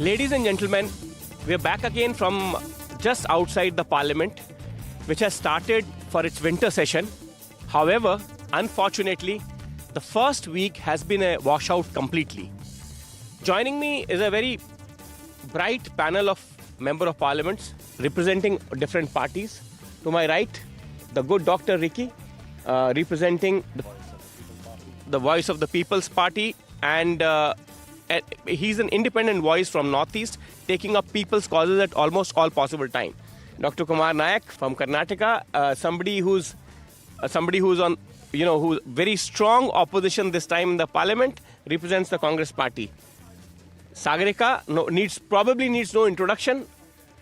Ladies and gentlemen, we're back again from just outside the parliament, which has started for its winter session. However, unfortunately, the first week has been a washout completely. Joining me is a very bright panel of member of parliaments representing different parties. To my right, the good Dr. Ricky, representing the Voice of the People's Party, and he's an independent voice from Northeast, taking up people's causes at almost all possible time. Dr. Kumar Nayak from Karnataka, somebody who's on, who's very strong opposition this time in the parliament, represents the Congress party. Sagarika probably needs no introduction.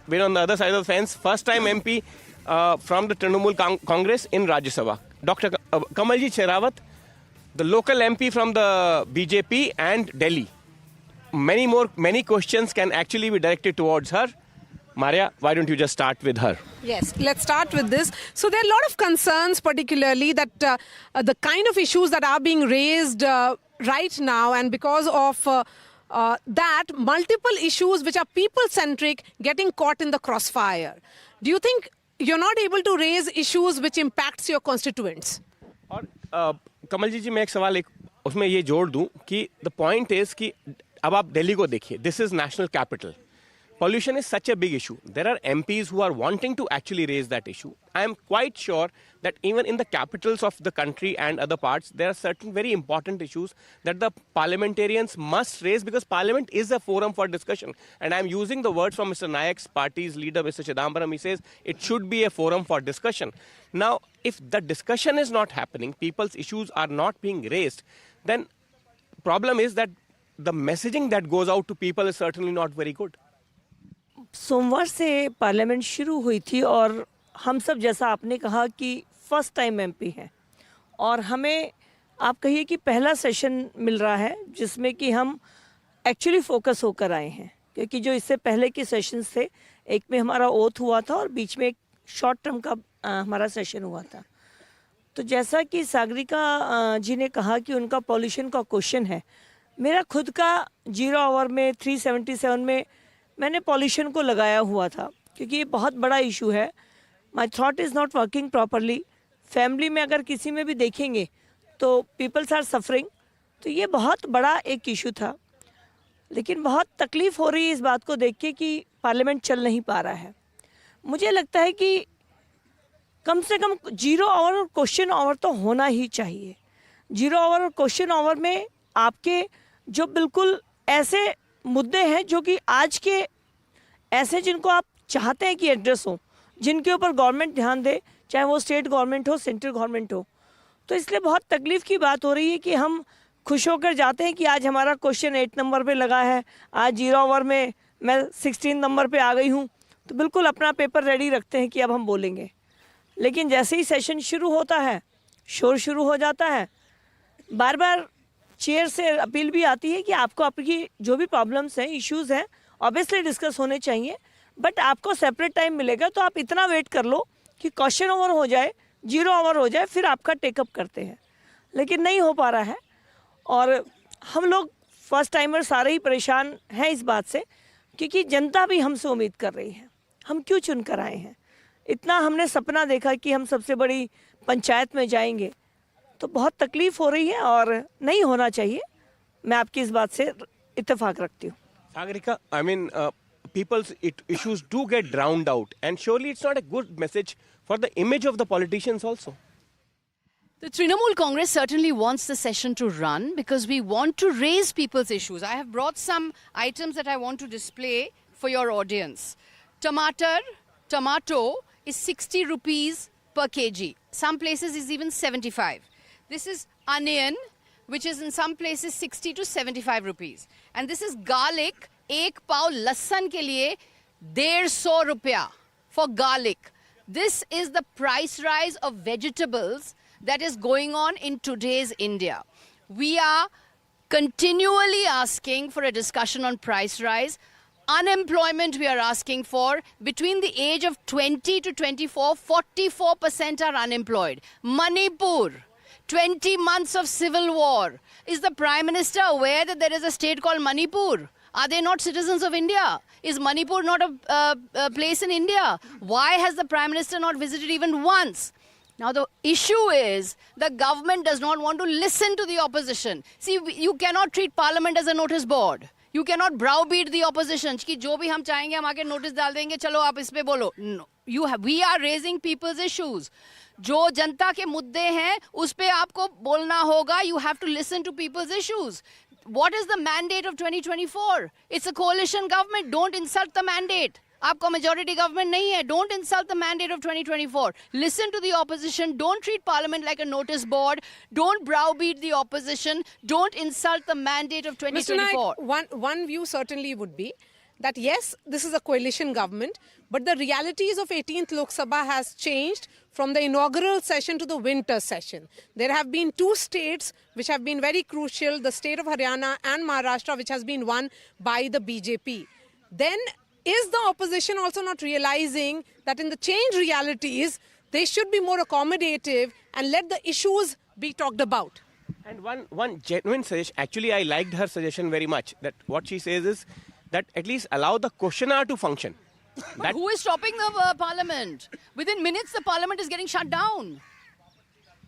We're on the other side of the fence. First time MP from the Trinamool Congress in Rajya Sabha. Dr. Kamalji Sherawat, the local MP from the BJP and Delhi. Many questions can actually be directed towards her. Maria, why don't you just start with her? Yes, let's start with this. So there are a lot of concerns, particularly that the kind of issues that are being raised right now, and because of that, multiple issues which are people-centric getting caught in the crossfire. Do you think you're not able to raise issues which impacts your constituents? और कमल जी मैं एक सवाल उसमें ये जोड़ दूं कि the point is कि अब आप दिल्ली को देखिए, this is national capital. Pollution is such a big issue. There are MPs who are wanting to actually raise that issue. I am quite sure that even in the capitals of the country and other parts, there are certain very important issues that the parliamentarians must raise, because parliament is a forum for discussion. And I am using the words from Mr. Nayak's party's leader, Mr. Chidambaram. He says it should be a forum for discussion. Now, if the discussion is not happening, people's issues are not being raised, then problem is that the messaging that goes out to people is certainly not very good. सोमवार से parliament शुरू हुई थी और हम सब, जैसा आपने कहा कि फर्स्ट टाइम एमपी हैं, और हमें आप कहिए कि पहला सेशन मिल रहा है जिसमें कि हम एक्चुअली फोकस होकर आए हैं, क्योंकि जो इससे पहले के सेशंस थे, एक में हमारा ओथ हुआ था और बीच में एक शॉर्ट टर्म का हमारा सेशन हुआ था. तो जैसा कि सागरिका जी ने कहा कि उनका पॉल्यूशन का क्वेश्चन है, मेरा खुद का 0 आवर में 377 में मैंने पॉल्यूशन को लगाया हुआ था, क्योंकि ये बहुत बड़ा इशू है. My thought is not working properly. Family में अगर किसी में भी देखेंगे तो पीपल्स आर सफरिंग. तो ये बहुत बड़ा एक इशू था, लेकिन बहुत तकलीफ़ हो रही है इस बात को देख के कि पार्लियामेंट चल नहीं पा रहा है. मुझे लगता है कि कम से कम 0 आवर और क्वेश्चन आवर तो होना ही चाहिए. 0 आवर और क्वेश्चन आवर में आपके जो बिल्कुल ऐसे मुद्दे हैं जो कि आज के ऐसे जिनको आप चाहते हैं कि एड्रेस हो, जिनके ऊपर गवर्नमेंट ध्यान दे, चाहे वो स्टेट गवर्नमेंट हो, सेंट्रल गवर्नमेंट हो. तो इसलिए बहुत तकलीफ़ की बात हो रही है कि हम खुश होकर जाते हैं कि आज हमारा क्वेश्चन 8 नंबर पे लगा है, आज 0 आवर में मैं 16 नंबर पे आ गई हूँ, तो बिल्कुल अपना पेपर रेडी रखते हैं कि अब हम बोलेंगे. लेकिन जैसे ही सेशन शुरू होता है, शोर शुरू हो जाता है. बार बार चेयर से अपील भी आती है कि आपको आपकी जो भी प्रॉब्लम्स हैं, इश्यूज़ हैं, ऑब्वियसली डिस्कस होने चाहिए, बट आपको सेपरेट टाइम मिलेगा तो आप इतना वेट कर लो कि क्वेश्चन ओवर हो जाए, 0 आवर हो जाए, फिर आपका टेकअप करते हैं. लेकिन नहीं हो पा रहा है, और हम लोग फर्स्ट टाइमर सारे ही परेशान हैं इस बात से, क्योंकि जनता भी हमसे उम्मीद कर रही है. हम क्यों चुन कर आए हैं? इतना हमने सपना देखा कि हम सबसे बड़ी पंचायत में जाएंगे, तो बहुत तकलीफ हो रही है और नहीं होना चाहिए. मैं आपकी इस बात से इत्तेफाक रखती हूँ. Sagarika, I mean, people's issues do get drowned out, and surely it's not a good message for the image of the politicians also. The Trinamool Congress certainly wants the session to run because we want to raise people's issues. I have brought some items that I want to display for your audience. Tomato is 60 rupees per kg. Some places is even 75. This is onion, which is in some places 60 to 75 rupees. And this is garlic. एक पाव लहसुन के लिए 150 रुपया for garlic. This is the price rise of vegetables that is going on in today's India. We are continually asking for a discussion on price rise. Unemployment we are asking for. Between the age of 20 to 24, 44% are unemployed. Manipur, 20 months of civil war. Is the Prime Minister aware that there is a state called Manipur? Are they not citizens of India? Is Manipur not a place in India? Why has the Prime Minister not visited even once? Now the issue is the government does not want to listen to the opposition. See, you cannot treat Parliament as a notice board. You cannot browbeat the opposition कि जो भी हम चाहेंगे हम आके notice डाल देंगे चलो आप इस पे बोलो. No. We are raising people's issues. जो जनता के मुद्दे हैं उस पे आपको बोलना होगा. You have to listen to people's issues. What is the mandate of 2024? It's a coalition government. Don't insult the mandate. आपको majority government नहीं है. Don't insult the mandate of 2024. Listen to the opposition. Don't treat parliament like a notice board. Don't browbeat the opposition. Don't insult the mandate of 2024. Mr. Naik, one view certainly would be that yes, this is a coalition government, but the realities of 18th Lok Sabha has changed from the inaugural session to the winter session. There have been two states which have been very crucial, the state of Haryana and Maharashtra, which has been won by the BJP. Then is the opposition also not realizing that in the changed realities, they should be more accommodative and let the issues be talked about? And one genuine suggestion, actually I liked her suggestion very much, that what she says is that at least allow the questionnaire to function. But who is stopping the parliament? Within minutes the parliament is getting shut down.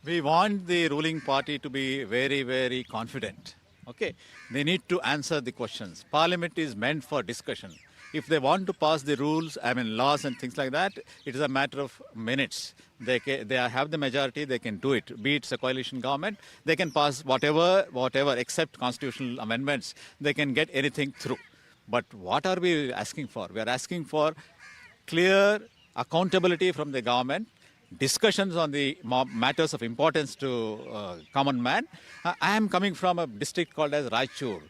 We want the ruling party to be very, very confident. Okay, they need to answer the questions. Parliament is meant for discussion. If they want to pass the rules, laws and things like that, it is a matter of minutes. They have the majority, they can do it. Be it a coalition government, they can pass whatever, except constitutional amendments. They can get anything through. But what are we asking for? We are asking for clear accountability from the government, discussions on the matters of importance to common man. I am coming from a district called as Raichur.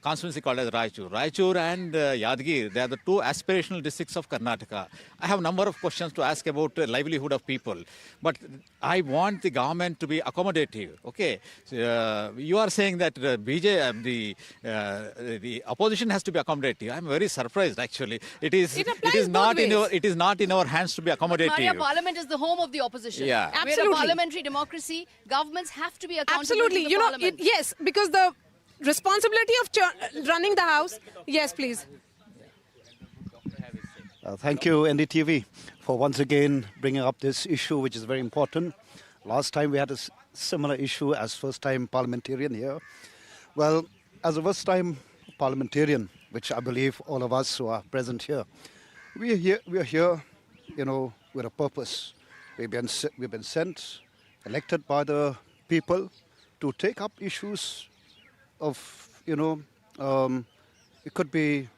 Constituency called as Raichur. Raichur and Yadgir, they are the two aspirational districts of Karnataka. I have a number of questions to ask about the livelihood of people, but I want the government to be accommodative. Okay, you are saying that the opposition has to be accommodative. I am very surprised actually. It is not in our hands to be accommodative. Maria, Parliament is the home of the opposition. Yeah, absolutely. We're a parliamentary democracy. Governments have to be accountable Absolutely. to the Parliament. Yes, because the responsibility of running the house. Yes, please. Thank you, NDTV, for once again bringing up this issue, which is very important. Last time we had a similar issue as first-time parliamentarian here. Well, as a first-time parliamentarian, which I believe all of us who are present here, we are here, with a purpose. We've been sent, elected by the people to take up issues of, it could be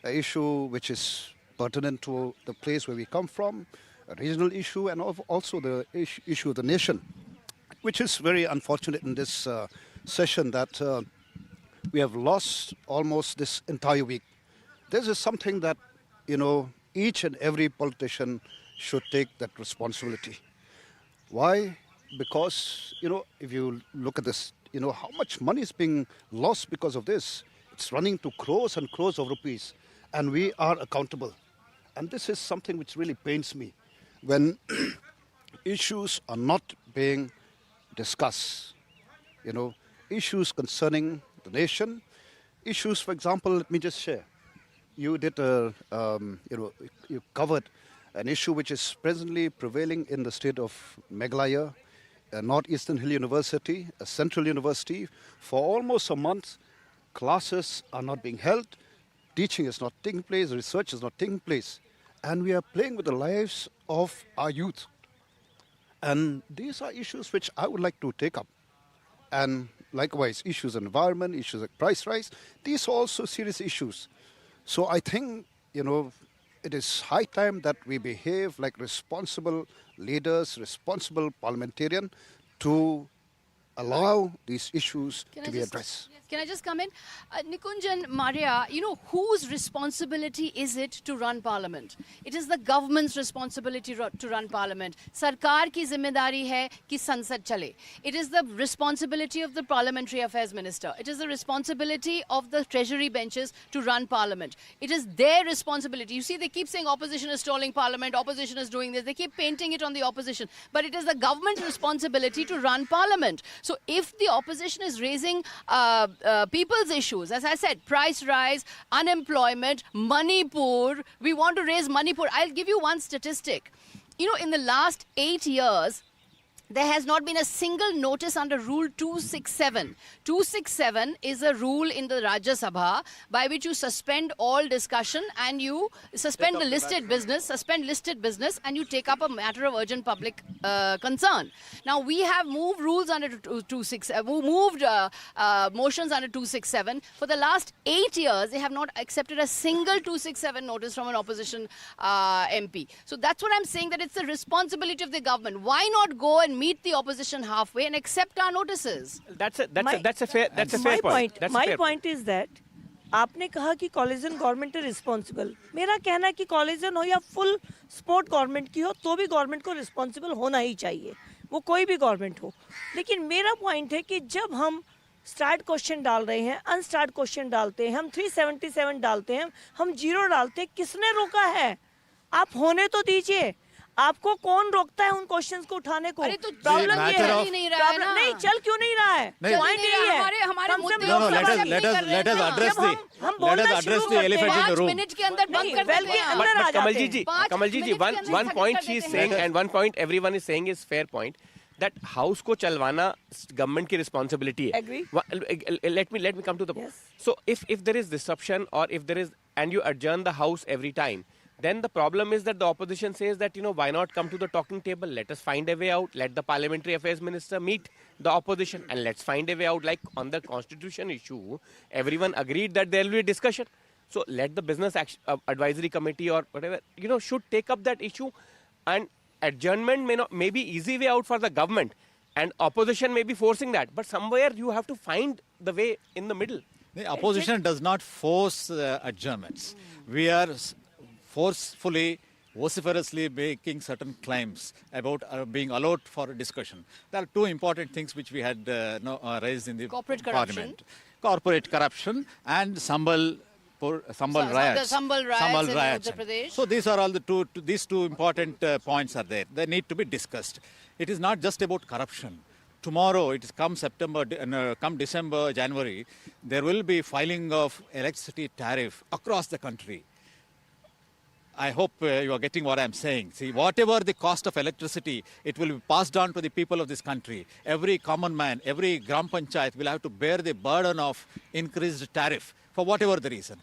an issue which is pertinent to the place where we come from, a regional issue, and also the issue of the nation, which is very unfortunate in this session that we have lost almost this entire week. This is something that, each and every politician should take that responsibility. Why? Because, if you look at this, how much money is being lost because of this. It's running to crores and crores of rupees, and we are accountable. And this is something which really pains me, when issues are not being discussed. Issues concerning the nation, issues, for example, let me just share. You did you covered an issue which is presently prevailing in the state of Meghalaya, Northeastern Hill University, a central university. For almost a month, classes are not being held, teaching is not taking place, research is not taking place, and we are playing with the lives of our youth. And these are issues which I would like to take up. And likewise, issues of environment, issues like price rise, these are also serious issues. So I think, it is high time that we behave like responsible leaders, responsible parliamentarian, to allow these issues to be addressed. Can I just come in? Nikunjan, Maria, whose responsibility is it to run parliament? It is the government's responsibility to run parliament. Sarkar ki zimmedari hai ki sansad chale. It is the responsibility of the parliamentary affairs minister. It is the responsibility of the treasury benches to run parliament. It is their responsibility. You see, they keep saying opposition is stalling parliament, opposition is doing this. They keep painting it on the opposition. But it is the government's responsibility to run parliament. So if the opposition is raising people's issues. As I said, price rise, unemployment, Manipur. We want to raise Manipur. I'll give you one statistic. You know, in the last 8 years, there has not been a single notice under Rule 267. 267 is a rule in the Rajya Sabha by which you suspend all discussion and you suspend the listed business, and you take up a matter of urgent public concern. Now, we have moved rules under 267, moved motions under 267. For the last 8 years, they have not accepted a single 267 notice from an opposition MP. So that's what I'm saying, that it's the responsibility of the government. Why not go and meet the opposition halfway and accept our notices? That's a fair point. That's a My fair point is that आपने कहा कि collagen government है responsible. मेरा कहना है कि collagen हो या फुल सपोर्ट गवर्नमेंट की हो, तो भी गवर्नमेंट को रिस्पॉन्सिबल होना ही चाहिए, वो कोई भी गवर्नमेंट हो. लेकिन मेरा पॉइंट है कि जब हम स्टार्ट क्वेश्चन डाल रहे हैं, अनस्टार्ट क्वेश्चन डालते हैं, हम 377 डालते हैं, हम जीरो डालते हैं, किसने रोका है? आप होने तो दीजिए. आपको कौन रोकता है उन क्वेश्चंस को उठाने को? अरे तो प्रॉब्लम ये चल है ही नहीं रहा है ना. नहीं चल क्यों नहीं रहा है? नहीं. पॉइंट यही है. हमारे कम से मुद्दे कम No, लोकसभा में let us address जब हम बोलना let us address शुरू the करते elephant in हैं, the 5 room. मिनट के अंदर बंद नहीं, कर well देते के हैं. अंदर आ But Kamalji जाते ji, हैं. 5 Kamalji ji, मिनट के अंदर one खत्म point कर she is देते saying, हैं. and one point everyone is saying is fair point, that house को चलवाना government की responsibility है. Agree. Let me come to the point. Yes. So if there is disruption, or if there is, and you adjourn the house every time, then the problem is that the opposition says that, why not come to the talking table? Let us find a way out. Let the parliamentary affairs minister meet the opposition, and let's find a way out. Like on the constitution issue, everyone agreed that there will be a discussion. So let the business advisory committee or whatever, should take up that issue, and adjournment may be easy way out for the government, and opposition may be forcing that. But somewhere you have to find the way in the middle. The opposition does not force adjournments. We are forcefully, vociferously making certain claims about being allowed for a discussion. There are two important things which we had raised in the Corporate corruption. parliament. Corporate corruption and Sambal riots. The Sambal riots in Uttar Pradesh. So these are all these two important points are there. They need to be discussed. It is not just about corruption. Tomorrow, it is come December, January, there will be filing of electricity tariff across the country. I hope you are getting what I am saying. See, whatever the cost of electricity, it will be passed on to the people of this country. Every common man, every Gram Panchayat will have to bear the burden of increased tariff for whatever the reason.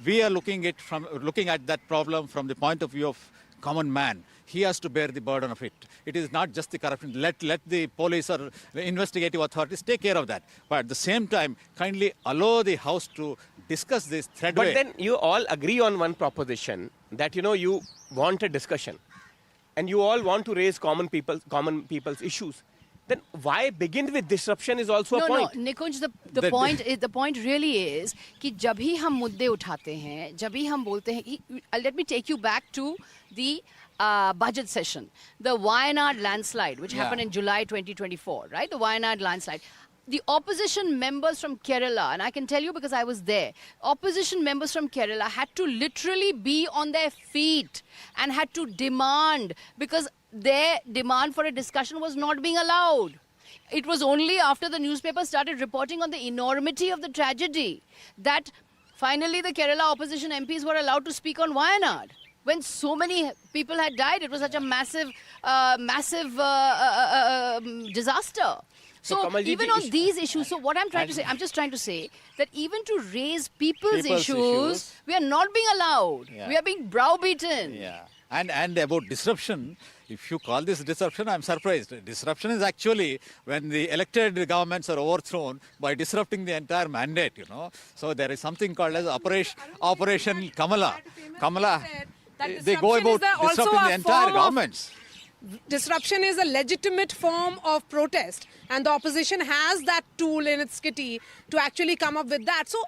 We are looking at that problem from the point of view of common man. He has to bear the burden of it. It is not just the corruption. Let the police or the investigative authorities take care of that. But at the same time, kindly allow the House to discuss this threadway. But then you all agree on one proposition that you want a discussion, and you all want to raise common people's issues. Then why begin with disruption is also a point. No, Nikunj, the point really is कि जब ही हम मुद्दे उठाते हैं, जब ही हम बोलते हैं, let me take you back to the budget session, the Wayanad landslide, which happened in July 2024, right? The Wayanad landslide. The opposition members from Kerala, and I can tell you because I was there, opposition members from Kerala had to literally be on their feet and had to demand, because their demand for a discussion was not being allowed. It was only after the newspaper started reporting on the enormity of the tragedy that finally the Kerala opposition MPs were allowed to speak on Wayanad. When so many people had died, it was such a massive disaster. So Kamalji, even on these issues, so what I'm just trying to say that even to raise people's issues, we are not being allowed. Yeah. We are being browbeaten. Yeah. And about disruption, if you call this disruption, I'm surprised. Disruption is actually when the elected governments are overthrown by disrupting the entire mandate, So there is something called as Operation Kamala. They go about disrupting the entire governments. Disruption is a legitimate form of protest, and the opposition has that tool in its kitty to actually come up with that. So,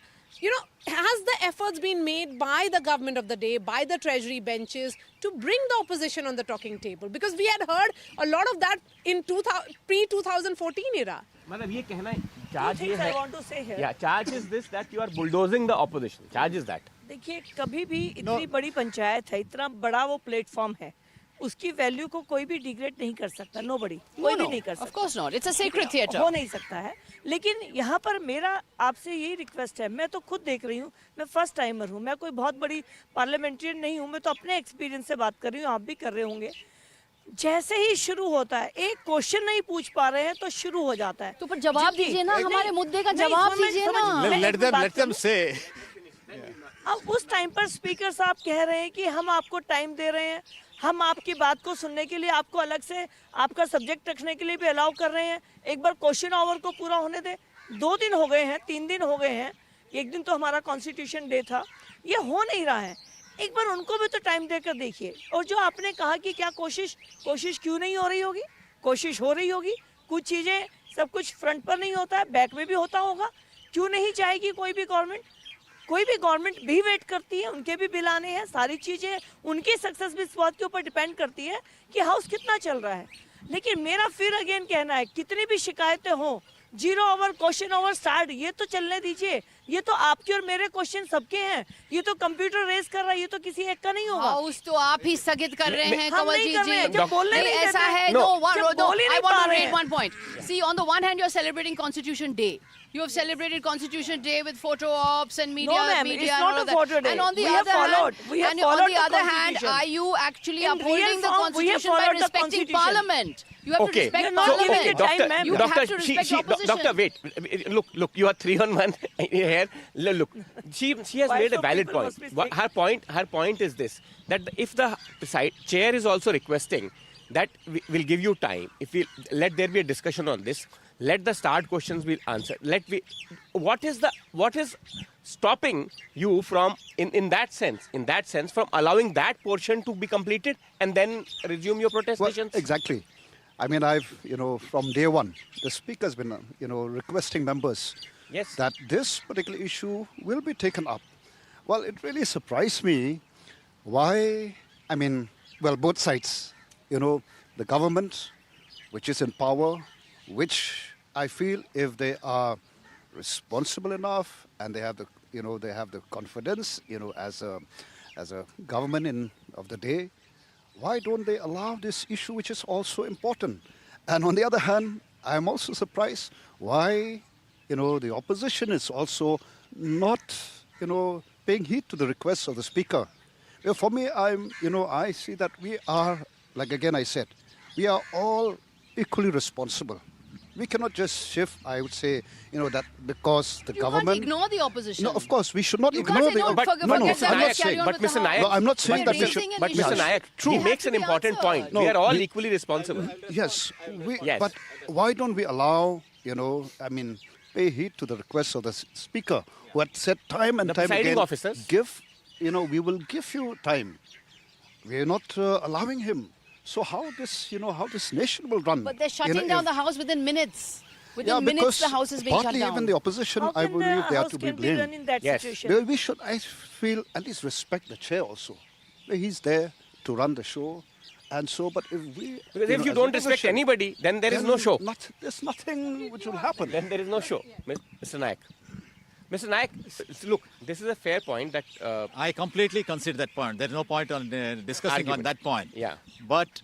has the efforts been made by the government of the day, by the treasury benches, to bring the opposition on the talking table? Because we had heard a lot of that in pre-2014 era. मतलब ये कहना है, charge Two ये things I है. want to say here. Yeah, charge is this, that you are bulldozing the opposition. Charge is that. देखिए, कभी भी इतनी बड़ी पंचायत है, इतना बड़ा वो प्लेटफॉर्म है, उसकी वैल्यू को कोई भी डिग्रेड नहीं कर सकता, नोबडी, No, कोई भी no, नहीं कर of सकता। course not. It's a sacred theatre. हो नहीं सकता है। लेकिन यहाँ पर मेरा आपसे यही रिक्वेस्ट है, मैं तो खुद देख रही हूँ, मैं फर्स्ट टाइमर हूँ, मैं कोई बहुत बड़ी पार्लियामेंट्रियन नहीं हूँ, मैं तो अपने एक्सपीरियंस से बात कर रही हूँ, आप भी कर रहे होंगे। जैसे ही शुरू होता है, एक क्वेश्चन नहीं पूछ पा रहे हैं तो शुरू हो जाता है। तो पर जवाब जी, दीजिए ना, नहीं, हमारे मुद्दे का नहीं, जवाब समझ- दीजिए समझ- ना। मैं Let एक them बात let them करूं? say. अब उस टाइम पर स्पीकर साहब कह रहे हैं कि हम आपको टाइम दे रहे हैं, हम आपकी बात को सुनने के लिए आपको अलग से आपका सब्जेक्ट रखने के लिए भी अलाउ कर रहे हैं। एक बार क्वेश्चन आवर को पूरा होने दे। 2 दिन हो गए हैं, 3 दिन हो गए हैं, एक दिन तो हमारा कॉन्स्टिट्यूशन डे था, ये हो नहीं रहा है। एक बार उनको भी तो टाइम देकर देखिए। और जो आपने कहा कि क्या कोशिश क्यों नहीं हो रही होगी, कोशिश हो रही होगी। कुछ चीज़ें सब कुछ फ्रंट पर नहीं होता है, बैक में भी होता होगा। क्यों नहीं चाहेगी कोई भी गवर्नमेंट भी वेट करती है, उनके भी बिल आने हैं, सारी चीज़ें उनकी सक्सेस भी इस बात के ऊपर डिपेंड करती है कि हाउस कितना चल रहा है। लेकिन मेरा फिर अगेन कहना है, कितनी भी शिकायतें हों, 0 ओवर क्वेश्चन ओवर स्टार्ट, ये तो चलने दीजिए। ये तो आपके और मेरे क्वेश्चन सबके हैं, ये तो कंप्यूटर रेज कर रहा है, ये तो किसी एक का नहीं होगा। हाउस तो आप ही स्थगित कर रहे हैं, हम कंवल नहीं जी कर रहे हैं, जब बोलने नहीं ऐसा देते। है। No. No, जब बोल ही I नहीं want पा to रहे raise हैं। one point. See, on the one hand, you're celebrating Constitution Day. You have celebrated Constitution Day with photo ops and media. No, ma'am, media it's and not all a of that. photo day. And on the We have other followed. hand, We have and on followed the the other hand, Constitution. are you actually In upholding real the form, we have Constitution by followed the respecting Constitution. Parliament? You have to Okay. respect You're not Parliament. giving the time, ma'am. You have to respect the opposition. Doctor, wait. Look, you are 3 on 1 here. Look, she has Why made a so valid people point. must be Her point is this: that if the chair is also requesting that we'll give you time, if we let there be a discussion on this, let the start questions be answered. What is stopping you from in that sense from allowing that portion to be completed and then resume your Well, protestations? exactly. I mean, from day one, the speaker's been, requesting members Yes. that this particular issue will be taken up. Well, it really surprised me why, both sides, the government, which is in power, which I feel if they are responsible enough and they have the confidence, as a government of the day, why don't they allow this issue, which is also important? And on the other hand, I'm also surprised why, the opposition is also not, paying heed to the requests of the speaker. Well, for me, I see that we are, like again I said, we are all equally responsible. We cannot just shift, I would say, that because the You government... can't ignore the opposition. No, of course, we should not You ignore can't say, the... no, forget no, that, I'm not let's carry saying... on But with the Mr. house. Nayak, No, I'm not saying But that we should... raising an But issue. Mr. Nayak, True. he It makes has an to be important point. answered. No, we are all we- equally responsible. Yes, Yes. but why don't we allow, pay heed to the requests of the speaker who had said time and The time presiding again, officers. we will give you time. We are not allowing him. So how this nation will run? But they're shutting down the house within minutes. Within minutes, because the house is being shut partly down. even the opposition, How I can believe the they have house to be can be run blamed. in that Yes. situation? Well, we should, I feel, at least respect the chair also. He's there to run the show. And so, but if we... Because if you as don't respect opposition, anybody, then there is no then show. There's nothing which will happen. Then there is no show. Mr. Nayak. Mr. Nayak, look, this is a fair point that I completely concede that point. There is no point on discussing on Argument. that point. Yeah. But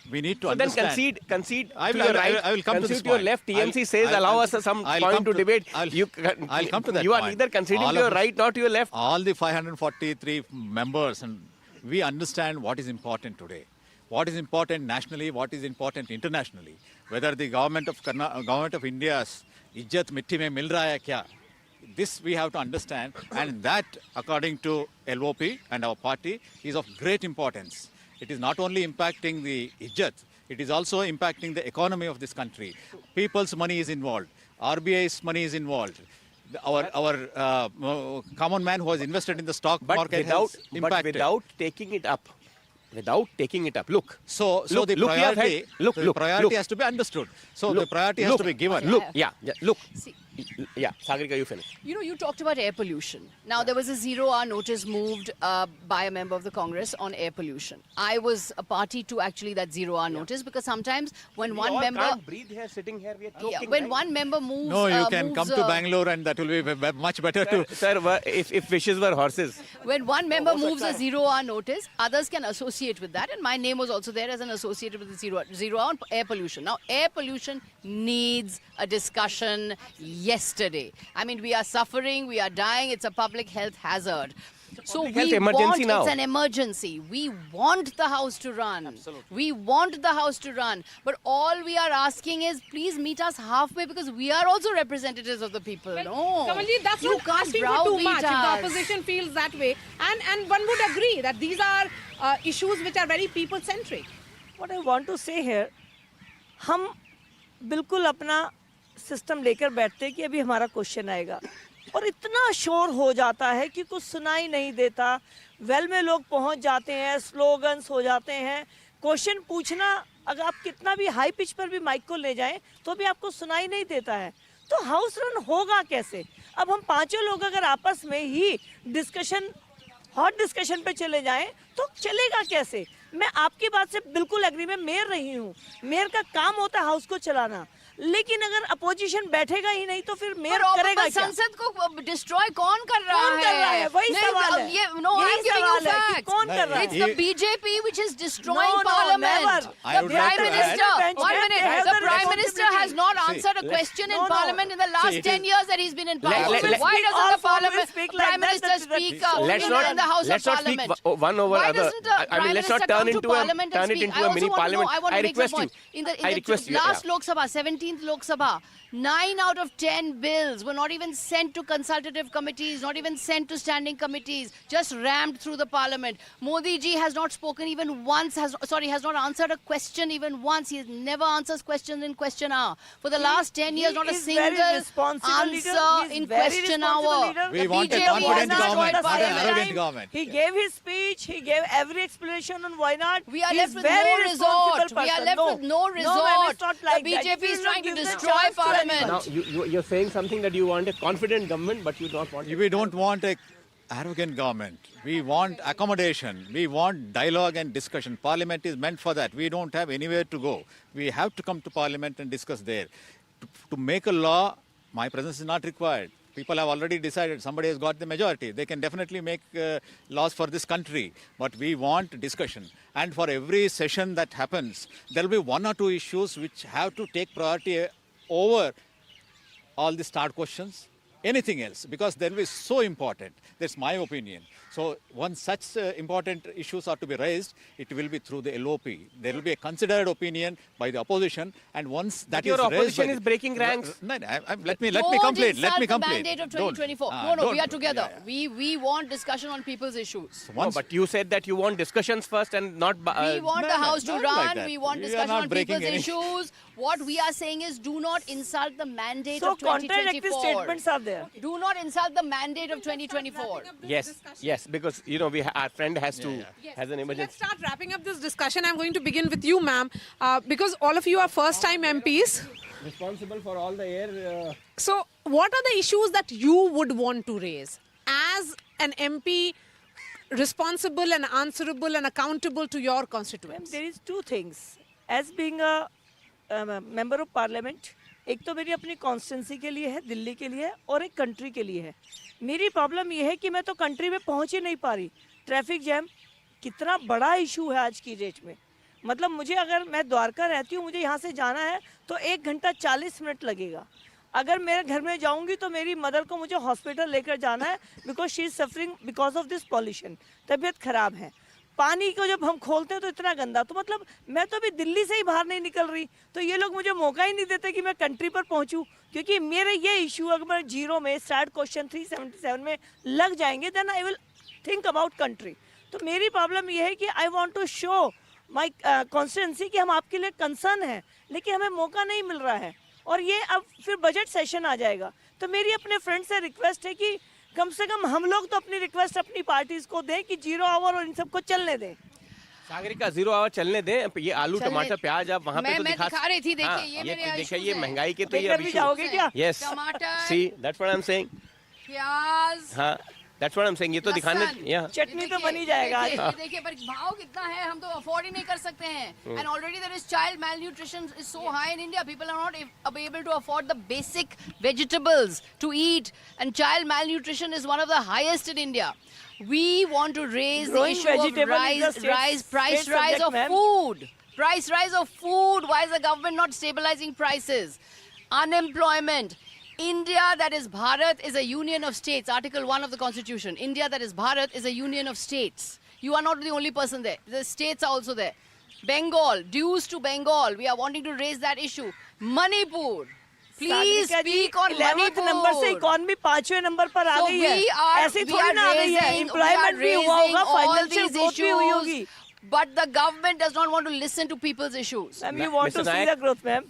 we need to so then understand. concede I to will- your I will- right, I will come to concede this to your point. left. TMC I'll- says I'll- allow I'll- us some I'll point come to to- debate. I'll- You, I'll come to that You are point. neither conceding All to your of us- right nor to your left. All the 543 members, and we understand what is important today. What is important nationally, what is important internationally. Whether the government of India's ijjat mitti mein mil raha hai kya? This we have to understand, and that, according to LOP and our party, is of great importance. It is not only impacting the ijjat, it is also impacting the economy of this country. People's money is involved. RBI's money is involved. Our common man who has invested in the stock But market without, has but impacted. without taking it up. Without taking it up. Look. So Look, the look, you have priority, had- look, the look, priority look. has to be understood. So the Look, priority has look, to be given. Look, look. See, Yeah, Sagarika, you finish. You know, you talked about air pollution. Now, there was a 0-hour notice moved by a member of the Congress on air pollution. I was a party to actually that 0-hour notice, because sometimes when We one all member, can't breathe here, sitting here. We are choking. when right? one member moves, No, you can moves, come to Bangalore and that will be much better too. Sir, if wishes were horses. when one member moves a 0-hour notice, others can associate with that, and my name was also there as an associated with the 0-hour air pollution. Now, air pollution needs a discussion yesterday. I mean, we are suffering, we are dying, it's a public health hazard. So public health we emergency want, now. it's an emergency. We want the House to run. Absolutely. We want the House to run. But all we are asking is, please meet us halfway, because we are also representatives of the people. No. Kamalji, that's You not can't asking for too browbeat much if the us. opposition feels that way. And one would agree that these are issues which are very people-centric. What I want to say here, हम बिल्कुल अपना system लेकर बैठते कि अभी हमारा question आएगा और इतना शोर हो जाता है कि कुछ सुनाई नहीं देता। वेल में लोग पहुंच जाते हैं, स्लोगन्स हो जाते हैं, क्वेश्चन पूछना अगर आप कितना भी हाई पिच पर भी माइक को ले जाएं तो भी आपको सुनाई नहीं देता है। तो हाउस रन होगा कैसे? अब हम पांचों लोग अगर आपस में ही डिस्कशन हॉट डिस्कशन पे चले जाएं तो चलेगा कैसे? मैं आपकी बात से बिल्कुल एग्री, मैं मेयर रही हूँ, मेयर का काम होता है हाउस को चलाना, लेकिन अगर अपोजिशन बैठेगा ही नहीं तो फिर मेयर करेगा क्या? संसद को डिस्ट्रॉय कौन कर रहा कौन कर रहा है? वही सवाल है। ये नो आई यही एम गिविंग यू सवाल है कि फैक्ट्स। कौन कर रहा है? It's the BJP which is destroying No, no, Parliament. never. I The would Prime like to Minister, add- one minute, They have the the Prime Minister has not See, answered a question in no, no. Parliament in the last See, it 10 is- years that he's been in Let- Parliament. let- Why let- doesn't all the four will Parliament, speak like Prime that, Minister that's- speak Let's in the House let's of not speak Parliament? one over Why other. doesn't the I Prime mean, let's Minister not come turn to into Parliament and turn it speak? into I a also mini want to know, parliament. I want to I make the request you. point. In I the request you. last yeah. Lok Sabha, 17th Lok Sabha, 9 out of 10 bills were not even sent to consultative committees, not even sent to standing committees, just rammed through the Parliament. Modi ji has not spoken even once, has not answered a question even once. He never answers questions in question hour. For the last 10 years, not a He is very single responsible leader. answer He is in very question responsible hour. leader. We The want a BJP confident has destroyed government, not an Parliament. arrogant government. He gave his speech, he gave every explanation on why not. We are He left is with very no responsible resort. We are person. left No. with no No, resort. ma'am, it's not like the that. BJP You is will trying not to give the destroy chance to Parliament. anyone. Now you're saying something that you want a confident government, but you don't want. We don't want a arrogant government. We want accommodation. We want dialogue and discussion. Parliament is meant for that. We don't have anywhere to go. We have to come to Parliament and discuss there. To make a law, my presence is not required. People have already decided. Somebody has got the majority. They can definitely make laws for this country. But we want discussion. And for every session that happens, there will be one or two issues which have to take priority over all the start questions, anything else, because they will be so important. That's my opinion. So once such important issues are to be raised, it will be through the LOP. There will be a considered opinion by the opposition, and once that your is raised opposition by is breaking ranks. No, let me Don't complete. Let insult me the complete. mandate of Don't. 2024. Ah, No, we don't. are together. Yeah. We want discussion on people's issues. No, but you said that you want discussions first and not. We want no, the no, House to not like run. that. We want We are discussion not on breaking people's any- issues. What we are saying is, do not insult the mandate So of contradictory 2024. statements are there. Do not insult the mandate of 2024. Yes, because our friend has to has an So emergency. let's start wrapping up this discussion. I'm going to begin with you, ma'am, because all of you are first-time MPs. Responsible for all the air. So, what are the issues that you would want to raise as an MP, responsible and answerable and accountable to your Ma'am, constituents? there is two things. As being a member of parliament, एक तो मेरी अपनी constituency के लिए है, दिल्ली के लिए है, और एक कंट्री के लिए है. मेरी प्रॉब्लम ये है कि मैं तो कंट्री में पहुंच ही नहीं पा रही. ट्रैफिक जैम कितना बड़ा इशू है आज की डेट में. मतलब मुझे, अगर मैं द्वारका रहती हूँ, मुझे यहाँ से जाना है तो 1 घंटा 40 मिनट लगेगा. अगर मेरे घर में जाऊंगी तो मेरी मदर को मुझे हॉस्पिटल लेकर जाना है because she is suffering because of this pollution. तबीयत खराब है. पानी को जब हम खोलते हैं तो इतना गंदा, तो मतलब मैं तो अभी दिल्ली से ही बाहर नहीं निकल रही, तो ये लोग मुझे मौका ही नहीं देते कि मैं कंट्री पर पहुंचूं. क्योंकि मेरे ये इशू अगर मैं जीरो में स्टार्ट क्वेश्चन 377 में लग जाएंगे then I will think about country. तो मेरी प्रॉब्लम ये है कि I want to show my constituency कि हम आपके लिए कंसर्न हैं, लेकिन हमें मौका नहीं मिल रहा है. और ये अब फिर बजट सेशन आ जाएगा, तो मेरी अपने फ्रेंड से रिक्वेस्ट है कि कम से कम हम लोग तो अपनी रिक्वेस्ट अपनी पार्टीज को दें कि 0 आवर और इन सबको चलने दें. सागरिका 0 आवर चलने दें, ये आलू चलने- टमाटर प्याज आप वहाँ पे मैं तो दिखा रही थी, देखिए, हाँ, ये मेरे देखिए issues ये हैं। महंगाई के तो ये लेकर भी जाओगे क्या? यस टमाटर, see that's what I am saying, प्याज, हाँ that's what I am saying, ये तो दिखाने लहसुन। या चटनी तो बन ही जाएगा आज। ये देखिए पर भाव कितना है, हम तो अफोर्ड ही नहीं कर सकते हैं। And already there is child malnutrition is so high in India, people are not able to afford the basic vegetables to eat, and child malnutrition is one of the highest in India. We want to raise the Growing issue of vegetable is a price state rise subject, of ma'am. food. Price rise of food. Why is the government not stabilizing prices? Unemployment. India, that is Bharat, is a union of states. Article 1 of the Constitution. India, that is Bharat, is a union of states. You are not the only person there. The states are also there. Bengal, dues to Bengal. We are wanting to raise that issue. Manipur. Please Sagarika ji, speak on 11th Manipur. Number से economy 5वें number पर आ So गई we है। are- ऐसे we थोड़ी are ना आ गई है। raising- एम्प्लॉयमेंट भी हुआ raising होगा, all फाइनेंशियल these ग्रोथ भी हुई issues, होगी। But the government does not want to listen to people's issues. Ma'am, you want Mr. to see Nayak? the growth, ma'am?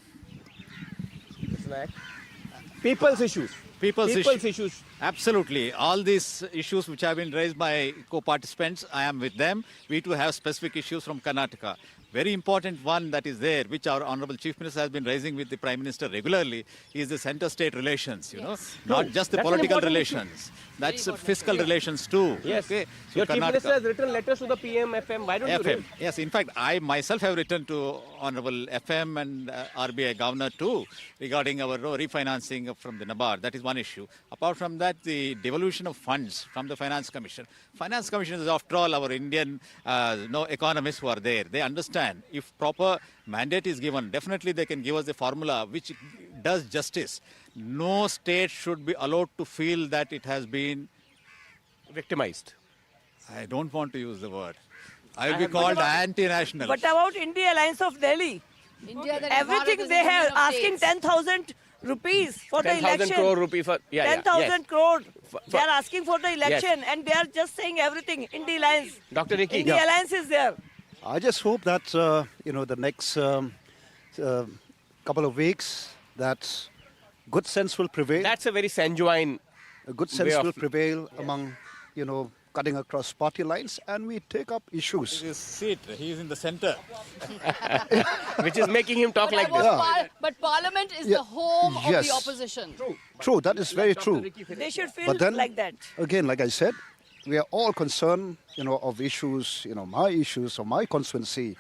people's issues. People's issues. Absolutely. All these issues which have been raised by co-participants, I am with them. We too have specific issues from Karnataka. Very important one that is there, which our Honorable Chief Minister has been raising with the Prime Minister regularly, is the center-state relations, you know. Not just the That's an political important relations. That's fiscal relations too. Yes. Okay. So Your Chief Karnataka- Minister has written letters to the PM, FM. Why don't you FM. raise? Yes, in fact, I myself have written to Honorable FM and RBI Governor too regarding our refinancing from the NABARD. That is one issue. Apart from that, the devolution of funds from the Finance Commission. Finance Commission is, after all, our Indian economists who are there. They understand if proper mandate is given, definitely they can give us the formula which does justice. No state should be allowed to feel that it has been, Victimized. I don't want to use the word, I will be called anti-national. What about India Alliance of Delhi? India, that is Bharat, Everything is they the have union of asking states. 10,000 rupees for the 10,000 election. crore rupee for 10,000 yes. crore. For- They are asking for the election and they are just saying everything. India Alliance. Dr. Nikki. India Alliance is there. I just hope that the next couple of weeks that good sense will prevail. That's a very sanguine. A good way sense of- will prevail among cutting across party lines, and we take up issues. His seat, he is in the center. which is making him talk But, like I want this. but Parliament is Yeah. the home of Yes. the opposition. True, that is very true. They should feel But then, like that. again, like I said, we are all concerned, of issues, my issues or my constituency,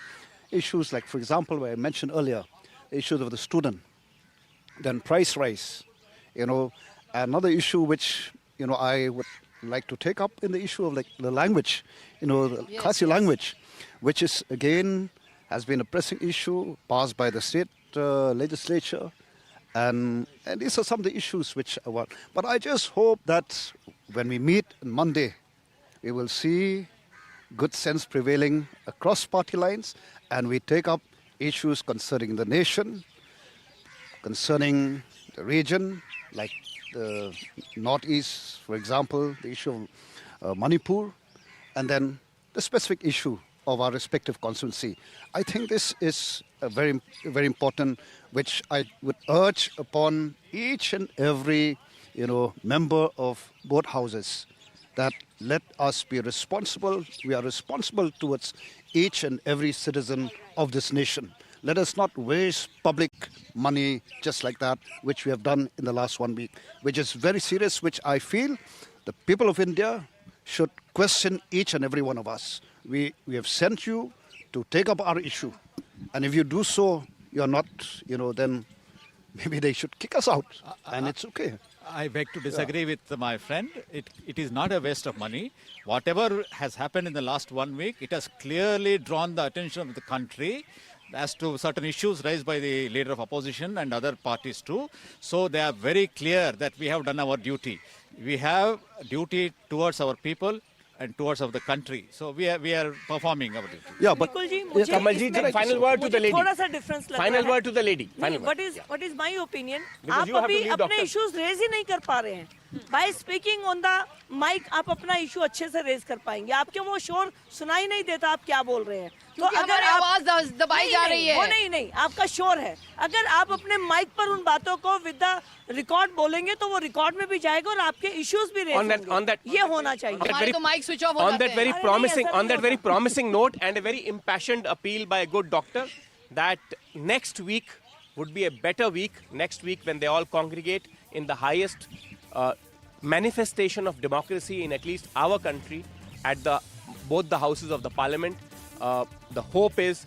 issues like, for example, where I mentioned earlier, the issues of the student, then price rise, another issue which, I would like to take up in the issue of like the language, the Yes, Khasi yes. language, which is again has been a pressing issue passed by the state legislature. And these are some of the issues which I want. But I just hope that when we meet on Monday, we will see good sense prevailing across party lines and we take up issues concerning the nation, concerning the region, like the Northeast, for example, the issue of Manipur, and then the specific issue of our respective constituency. I think this is a very, very important, which I would urge upon each and every, member of both houses, that let us be responsible. We are responsible towards each and every citizen of this nation. Let us not waste public money just like that, which we have done in the last 1 week, which is very serious, which I feel the people of India should question each and every one of us. We have sent you to take up our issue. And if you do so, you're not, then maybe they should kick us out. And it's okay. I beg to disagree with my friend. It is not a waste of money. Whatever has happened in the last 1 week, it has clearly drawn the attention of the country as to certain issues raised by the leader of opposition and other parties too. So they are very clear that we have done our duty. We have duty towards our people and towards of the country. So we are performing our duty. Yeah, but बिल्कुल जी, मुझे Kamal ji, इसमें- final word to the मुझे lady. थोड़ा सा difference लग Final रहा है। word to the lady. Final नहीं, word. what is my opinion? Because आप you have to अभी leave, अपने doctor. issues raise ही नहीं कर पा रहे हैं. By speaking on the mic, आप अपना issue अच्छे से raise कर पाएंगे. आपके वो शोर सुनाई नहीं देता आप क्या बोल रहे हैं. क्योंकि हमारी आवाज दबाई जा रही है। वो नहीं, आपका शोर है। अगर आप अपने माइक पर उन बातों को विद द रिकॉर्ड बोलेंगे तो वो रिकॉर्ड में भी जाएगा और आपके इश्यूज भी रेज होंगे। ये होना चाहिए। हमारे तो माइक स्विच ऑफ हो On जाते that very हैं। promising, ऐसा on that नहीं very होता। promising note, and a very impassioned appeal by a good doctor, that next week would be a better week. Next week, when they all congregate in the highest manifestation of democracy in at least our country, at both the houses of the parliament, the hope is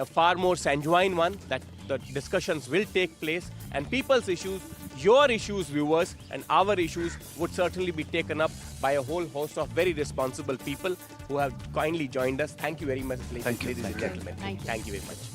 a far more sanguine one, that the discussions will take place and people's issues, your issues, viewers, and our issues would certainly be taken up by a whole host of very responsible people who have kindly joined us. Thank you very much, ladies and gentlemen. Thank you. Thank you very much.